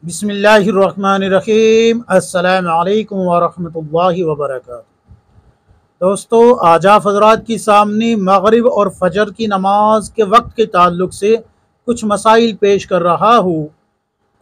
बिस्मिल्लाहिर्रहमानिर्रहीम। अस्सलामु अलैकुम वरहमतुल्लाहि वबरकातुहू। दोस्तों, आज आप हज़रात की सामने मगरिब और फजर की नमाज के वक्त के ताल्लुक़ से कुछ मसाइल पेश कर रहा हूँ।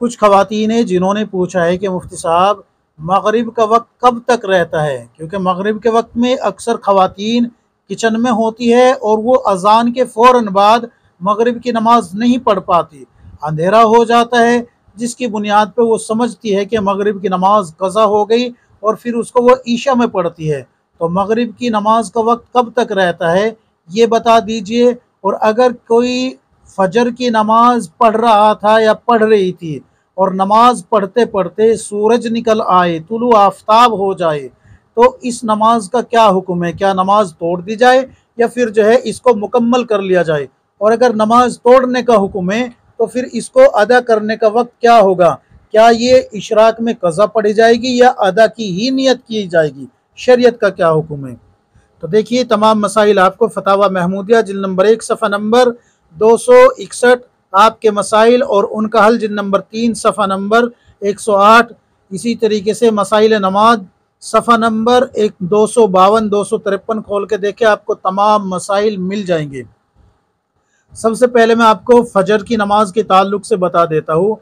कुछ ख़वातीन हैं जिन्होंने पूछा है कि मुफ्ती साहब, मगरिब का वक्त कब तक रहता है? क्योंकि मगरिब के वक्त में अक्सर ख़वातीन किचन में होती है और वो अज़ान के फ़ौरन बाद मगरिब की नमाज नहीं पढ़ पाती, अंधेरा हो जाता है, जिसकी बुनियाद पर वो समझती है कि मगरिब की नमाज कज़ा हो गई और फिर उसको वो ईशा में पढ़ती है। तो मगरिब की नमाज का वक्त कब तक रहता है, ये बता दीजिए। और अगर कोई फजर की नमाज पढ़ रहा था या पढ़ रही थी और नमाज पढ़ते पढ़ते सूरज निकल आए, तुलु आफ्ताब हो जाए, तो इस नमाज का क्या हुक्म है? क्या नमाज तोड़ दी जाए या फिर जो है इसको मुकम्मल कर लिया जाए? और अगर नमाज तोड़ने का हुक्म है तो फिर इसको अदा करने का वक्त क्या होगा? क्या ये इशराक में कज़ा पढ़ी जाएगी या अदा की ही नियत की जाएगी? शरीयत का क्या हुक्म है? तो देखिए, तमाम मसाइल आपको फतावा महमूदिया जिल्द नंबर 1 सफ़ा नंबर 261 आपके मसाइल और उनका हल जिल्द नंबर 3 सफ़ा नंबर 108, इसी तरीके से मसाइल नमाज सफ़ा नंबर 252 253 खोल के देखें, आपको तमाम मसाइल मिल जाएंगे। सबसे पहले मैं आपको फजर की नमाज के ताल्लुक से बता देता हूँ।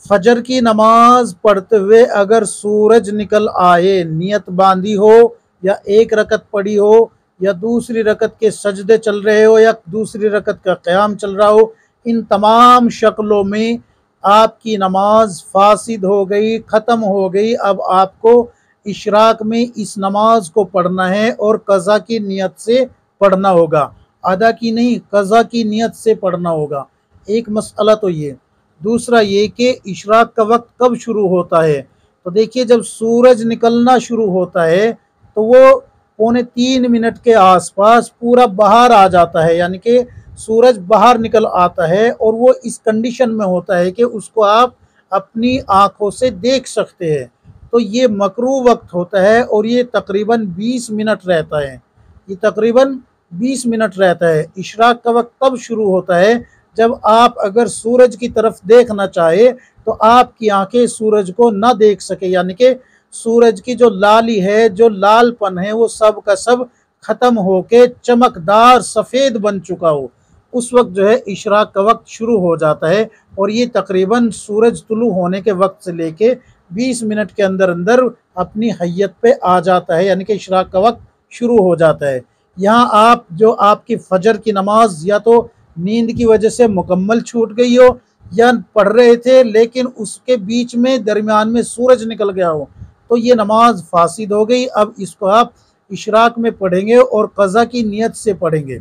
फजर की नमाज पढ़ते हुए अगर सूरज निकल आए, नियत बांधी हो या एक रकत पढ़ी हो या दूसरी रकत के सजदे चल रहे हो या दूसरी रकत का क़याम चल रहा हो, इन तमाम शक्लों में आपकी नमाज फासिद हो गई, ख़त्म हो गई। अब आपको इशराक में इस नमाज को पढ़ना है और कज़ा की नियत से पढ़ना होगा, अदा की नहीं, कज़ा की नियत से पढ़ना होगा। एक मसला तो ये। दूसरा ये कि इशराक का वक्त कब शुरू होता है? तो देखिए, जब सूरज निकलना शुरू होता है तो वो 2.75 के आसपास पूरा बाहर आ जाता है, यानी कि सूरज बाहर निकल आता है और वो इस कंडीशन में होता है कि उसको आप अपनी आँखों से देख सकते हैं। तो ये मकरूह वक्त होता है और ये तकरीबन 20 मिनट रहता है। ये तकरीबन 20 मिनट रहता है। इशराक का वक्त तब शुरू होता है जब आप अगर सूरज की तरफ देखना चाहे तो आपकी आंखें सूरज को ना देख सके, यानी कि सूरज की जो लाली है, जो लालपन है, वो सब का सब ख़त्म होके चमकदार सफ़ेद बन चुका हो, उस वक्त जो है इशराक का वक्त शुरू हो जाता है। और ये तकरीबन सूरज तुलू होने के वक्त से लेके 20 मिनट के अंदर अंदर अपनी हैयत पे आ जाता है, यानी कि इशराक का वक्त शुरू हो जाता है। यहाँ आप जो आपकी फजर की नमाज या तो नींद की वजह से मुकम्मल छूट गई हो या पढ़ रहे थे लेकिन उसके बीच में दरमियान में सूरज निकल गया हो, तो ये नमाज फासिद हो गई। अब इसको आप इशराक में पढ़ेंगे और कज़ा की नियत से पढ़ेंगे।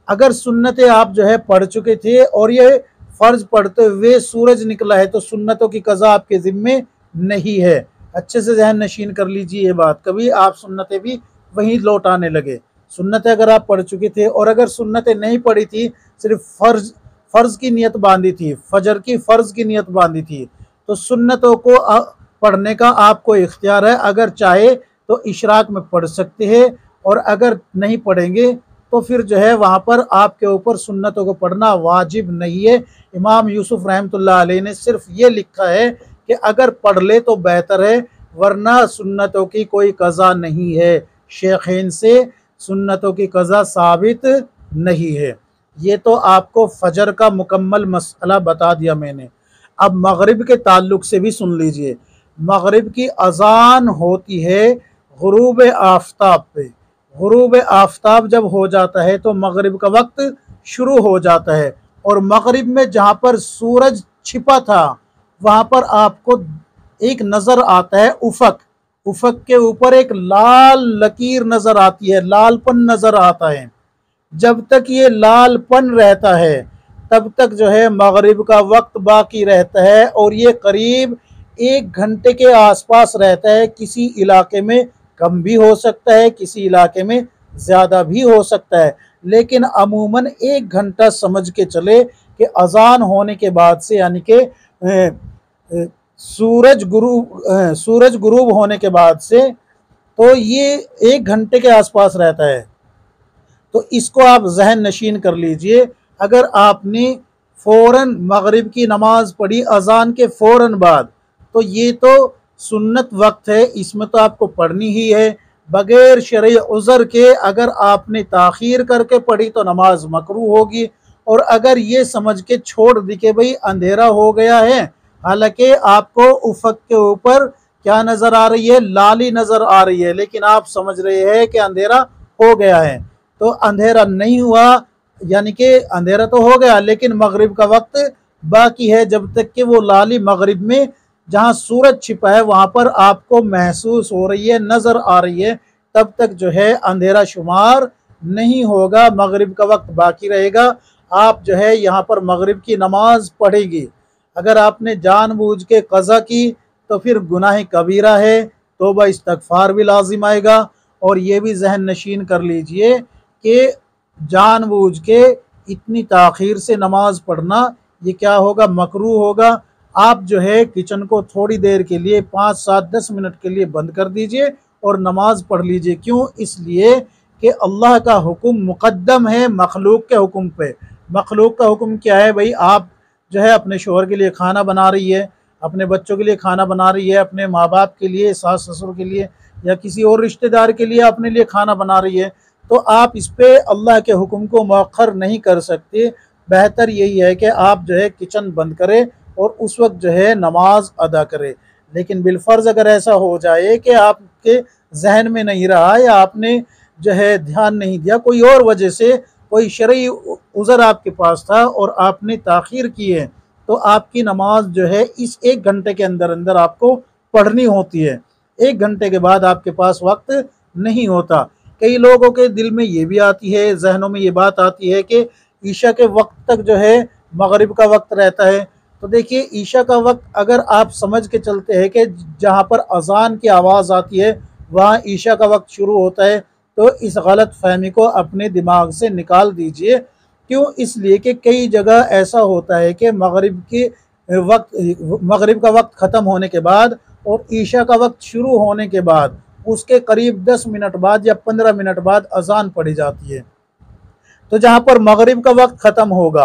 अगर सुन्नतें आप जो है पढ़ चुके थे और ये फ़र्ज़ पढ़ते हुए सूरज निकला है तो सुन्नतों की कज़ा आपके ज़िम्मे नहीं है। अच्छे से ज़हन नशीन कर लीजिए ये बात, कभी आप सुन्नतें भी वहीं लौट आने लगे। सुन्नतें अगर आप पढ़ चुके थे और अगर सुन्नतें नहीं पढ़ी थी, सिर्फ फ़र्ज़ की नियत बांधी थी, फजर की फ़र्ज़ की नियत बांधी थी, तो सुन्नतों को पढ़ने का आपको इख्तियार है। अगर चाहे तो इशराक में पढ़ सकते हैं और अगर नहीं पढ़ेंगे तो फिर जो है वहाँ पर आपके ऊपर सुन्नतों को पढ़ना वाजिब नहीं है। इमाम यूसुफ रहमतुल्लाह अलैह ने सिर्फ ये लिखा है कि अगर पढ़ ले तो बेहतर है, वरना सुन्नतों की कोई कज़ा नहीं है। शेखैन से सुन्नतों की कज़ा साबित नहीं है। ये तो आपको फजर का मुकम्मल मसला बता दिया मैंने। अब मगरिब के ताल्लुक से भी सुन लीजिए। मगरिब की अज़ान होती है गुरूब आफ्ताब पे। गुरूब आफ्ताब जब हो जाता है तो मगरिब का वक्त शुरू हो जाता है और मगरिब में जहाँ पर सूरज छिपा था वहाँ पर आपको एक नज़र आता है उफ़क। उफ़क के ऊपर एक लाल लकीर नज़र आती है, लालपन नज़र आता है। जब तक ये लालपन रहता है तब तक जो है मगरिब का वक्त बाकी रहता है और ये करीब 1 घंटे के आसपास रहता है। किसी इलाके में कम भी हो सकता है, किसी इलाके में ज़्यादा भी हो सकता है, लेकिन अमूमन 1 घंटा समझ के चले कि अज़ान होने के बाद से, यानी कि सूरज गुरूब होने के बाद से, तो ये 1 घंटे के आसपास रहता है। तो इसको आप जहन नशीन कर लीजिए। अगर आपने फ़ौरन मगरिब की नमाज पढ़ी अजान के फ़ौरन बाद, तो ये तो सुन्नत वक्त है, इसमें तो आपको पढ़नी ही है। बगैर शरई उज़र के अगर आपने ताख़ीर करके पढ़ी तो नमाज मकरूह होगी। और अगर ये समझ के छोड़ दी कि भाई अंधेरा हो गया है, हालांकि आपको उफ़क़ के ऊपर क्या नज़र आ रही है, लाली नज़र आ रही है, लेकिन आप समझ रहे हैं कि अंधेरा हो गया है, तो अंधेरा नहीं हुआ, यानी कि अंधेरा तो हो गया लेकिन मगरिब का वक्त बाकी है। जब तक कि वो लाली मगरिब में जहाँ सूरज छिपा है वहाँ पर आपको महसूस हो रही है, नज़र आ रही है, तब तक जो है अंधेरा शुमार नहीं होगा, मगरिब का वक्त बाकी रहेगा। आप जो है यहाँ पर मगरिब की नमाज पढ़ेगी। अगर आपने जानबूझ के कज़ा की तो फिर गुनाह कबीरा है, तौबा इस्तगफार भी लाजिम आएगा। और ये भी जहन नशीन कर लीजिए कि जानबूझ के इतनी ताख़ीर से नमाज पढ़ना ये क्या होगा, मकरूह होगा। आप जो है किचन को थोड़ी देर के लिए 5, 7, 10 मिनट के लिए बंद कर दीजिए और नमाज पढ़ लीजिए। क्यों? इसलिए कि अल्लाह का हुक्म मुक़द्दम है मखलूक के हुक्म पे। मखलूक का हुक्म क्या है भाई, आप जो है अपने शोहर के लिए खाना बना रही है, अपने बच्चों के लिए खाना बना रही है, अपने माँ बाप के लिए, सास ससुर के लिए या किसी और रिश्तेदार के लिए अपने लिए खाना बना रही है, तो आप इस पे अल्लाह के हुक्म को मौखर नहीं कर सकते। बेहतर यही है कि आप जो है किचन बंद करें और उस वक्त जो है नमाज अदा करें। लेकिन बिलफर्ज अगर ऐसा हो जाए कि आपके जहन में नहीं रहा या आपने जो है ध्यान नहीं दिया, कोई और वजह से कोई शरई उज़र आपके पास था और आपने ताख़ीर की है, तो आपकी नमाज जो है इस 1 घंटे के अंदर अंदर आपको पढ़नी होती है। 1 घंटे के बाद आपके पास वक्त नहीं होता। कई लोगों के दिल में ये भी आती है, जहनों में ये बात आती है कि ईशा के वक्त तक जो है मगरिब का वक्त रहता है। तो देखिए, ईशा का वक्त अगर आप समझ के चलते हैं कि जहाँ पर अजान की आवाज़ आती है वहाँ ईशा का वक्त शुरू होता है, तो इस गलत फहमी को अपने दिमाग से निकाल दीजिए। क्यों? इसलिए कि कई जगह ऐसा होता है कि मगरिब का वक्त ख़त्म होने के बाद और ईशा का वक्त शुरू होने के बाद उसके करीब 10 मिनट बाद या 15 मिनट बाद अजान पढ़ी जाती है। तो जहाँ पर मगरिब का वक्त ख़त्म होगा,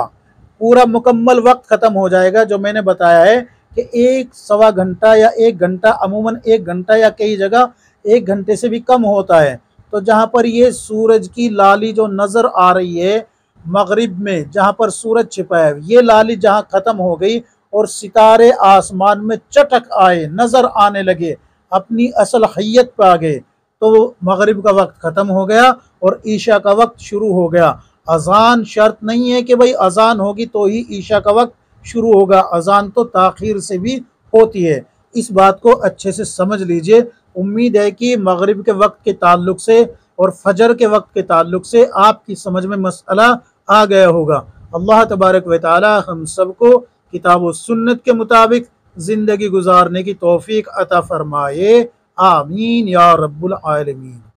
पूरा मुकम्मल वक्त ख़त्म हो जाएगा, जो मैंने बताया है कि 1-1.25 या 1 घंटा, अमूमन 1 घंटा या कई जगह 1 घंटे से भी कम होता है। तो जहाँ पर ये सूरज की लाली जो नज़र आ रही है मगरिब में, जहाँ पर सूरज छिपा है, ये लाली जहाँ ख़त्म हो गई और सितारे आसमान में चटक आए, नज़र आने लगे, अपनी असल हैयत पे आ गए, तो मगरिब का वक्त ख़त्म हो गया और ईशा का वक्त शुरू हो गया। अजान शर्त नहीं है कि भाई अजान होगी तो ही ईशा का वक्त शुरू होगा, अजान तो ताख़ीर से भी होती है। इस बात को अच्छे से समझ लीजिए। उम्मीद है कि मगरिब के वक्त के ताल्लुक से और फजर के वक्त के ताल्लुक से आपकी समझ में मसला आ गया होगा। अल्लाह तबारक व तआला हम सबको किताब व सुन्नत के मुताबिक ज़िंदगी गुजारने की तौफीक अता फरमाए। आमीन या रब्बुल आलमीन।